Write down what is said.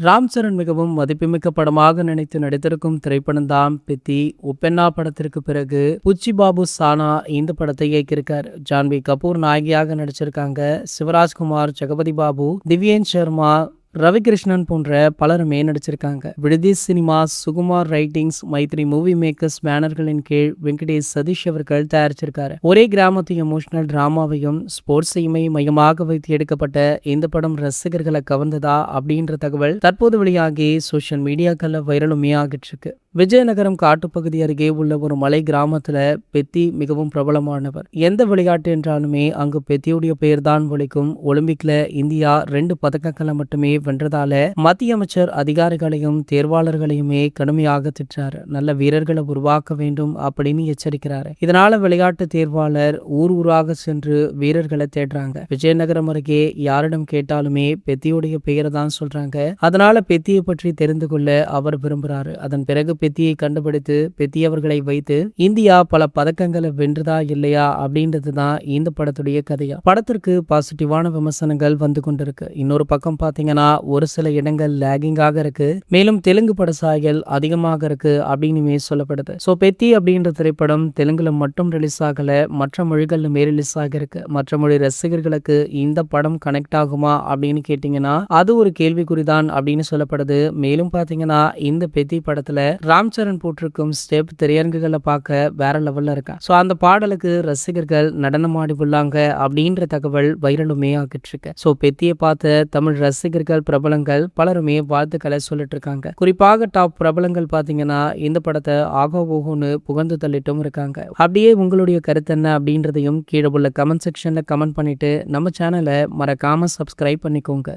ராம் சரண் மிகவும் மதிப்புமிக்க படமாக நினைத்து நடித்திருக்கும் திரைப்படம் தான் பெத்தி. உப்பென்னா படத்திற்கு பிறகு புச்சி பாபு சானா இந்த படத்தை இயக்கியிருக்காரு. ஜான்வி கபூர் நாயகியாக நடிச்சிருக்காங்க. சிவராஜ்குமார், ஜெகபதி பாபு, திவ்யேன் சர்மா, ரவிகிருஷ்ணன் போன்ற பலருமே நடிச்சிருக்காங்க. Vriddhi cinemas, Sukumar writings, Mythri movie makers பேனர்களின் கீழ் வெங்கடேஷ் சதீஷ் அவர்கள் தயாரிச்சிருக்காரு. ஒரே கிராமத்து எமோஷனல் டிராமாவையும் ஸ்போர்ட்ஸையுமே மையமாக வைத்து எடுக்கப்பட்ட இந்த படம் ரசிகர்களை கவர்ந்ததா அப்படின்ற தகவல் தற்போது வெளியாகி சோசியல் மீடியாக்கள்ல வைரலுமே ஆகிட்டு இருக்கு. விஜயநகரம் காட்டுப்பகுதி அருகே உள்ள ஒரு மலை கிராமத்துல பெத்தி மிகவும் பிரபலமானவர். எந்த விளையாட்டு என்றாலுமே அங்கு பெத்தியுடைய பெயர் தான் ஒலிக்கும். ஒலிம்பிக்ல இந்தியா 2 பதக்கங்களை மட்டுமே வென்றதால மத்திய அமைச்சர் அதிகாரிகளையும் தேர்வாளர்களையுமே கடுமையாக திட்டாரு. நல்ல வீரர்களை உருவாக்க வேண்டும் அப்படின்னு எச்சரிக்கிறாரு. இதனால விளையாட்டு தேர்வாளர் ஊராக சென்று வீரர்களை தேடுறாங்க. விஜயநகரம் அருகே யாரிடம் கேட்டாலுமே பெத்தியுடைய பெயரை தான் சொல்றாங்க. அதனால பெத்தியை பற்றி தெரிந்து கொள்ள அவர் விரும்புறாரு. அதன் பிறகு பெத்தியை கண்டுபிடித்து பெத்தி அவர்களை வைத்து இந்தியா பல பதக்கங்களை வென்றதா இல்லையா அப்படின்றது தான் இந்த படத்துடைய கதையா. படத்திற்கு பாசிட்டிவான விமர்சனங்கள் வந்து கொண்டிருக்கு. இன்னொரு பக்கம் பாத்தீங்கன்னா ஒரு சில இடங்கள் லேகிங்காக இருக்கு. மேலும் தெலுங்கு பட சாயல் அதிகமாக இருக்கு அப்படின்னு சொல்லப்படுது. சோ பெத்தி அப்படின்ற திரைப்படம் தெலுங்குல மட்டும் ரிலீஸ் ஆகல, மற்ற மொழிகள்லுமே ரிலீஸ் ஆகிருக்கு. மற்ற மொழி ரசிகர்களுக்கு இந்த படம் கனெக்ட் ஆகுமா அப்படின்னு கேட்டீங்கன்னா அது ஒரு கேள்விக்குறிதான் அப்படின்னு சொல்லப்படுது. மேலும் பாத்தீங்கன்னா இந்த பெத்தி படத்துல ராம் சரண் போட்டிருக்கும் ஸ்டெப் திரையரங்குகளை பார்க்க வேற லெவல்ல இருக்கா. சோ அந்த பாடலுக்கு ரசிகர்கள் நடனமாடி உள்ளாங்க அப்படின்ற தகவல் வைரலுமே ஆகிட்டு இருக்கு. சோ பெத்தியை பார்த்த தமிழ் ரசிகர்கள் பிரபலங்கள் பலருமே வாழ்த்துக்களை சொல்லிட்டு இருக்காங்க. குறிப்பாக டாப் பிரபலங்கள் பாத்தீங்கன்னா இந்த படத்தை ஆகோ ஓகோன்னு புகழ்ந்து தள்ளிட்டும் இருக்காங்க. அப்படியே உங்களுடைய கருத்து என்ன அப்படின்றதையும் கீழே உள்ள கமெண்ட் செக்ஷன்ல கமெண்ட் பண்ணிட்டு நம்ம சேனலை மறக்காம சப்ஸ்கிரைப் பண்ணிக்கோங்க.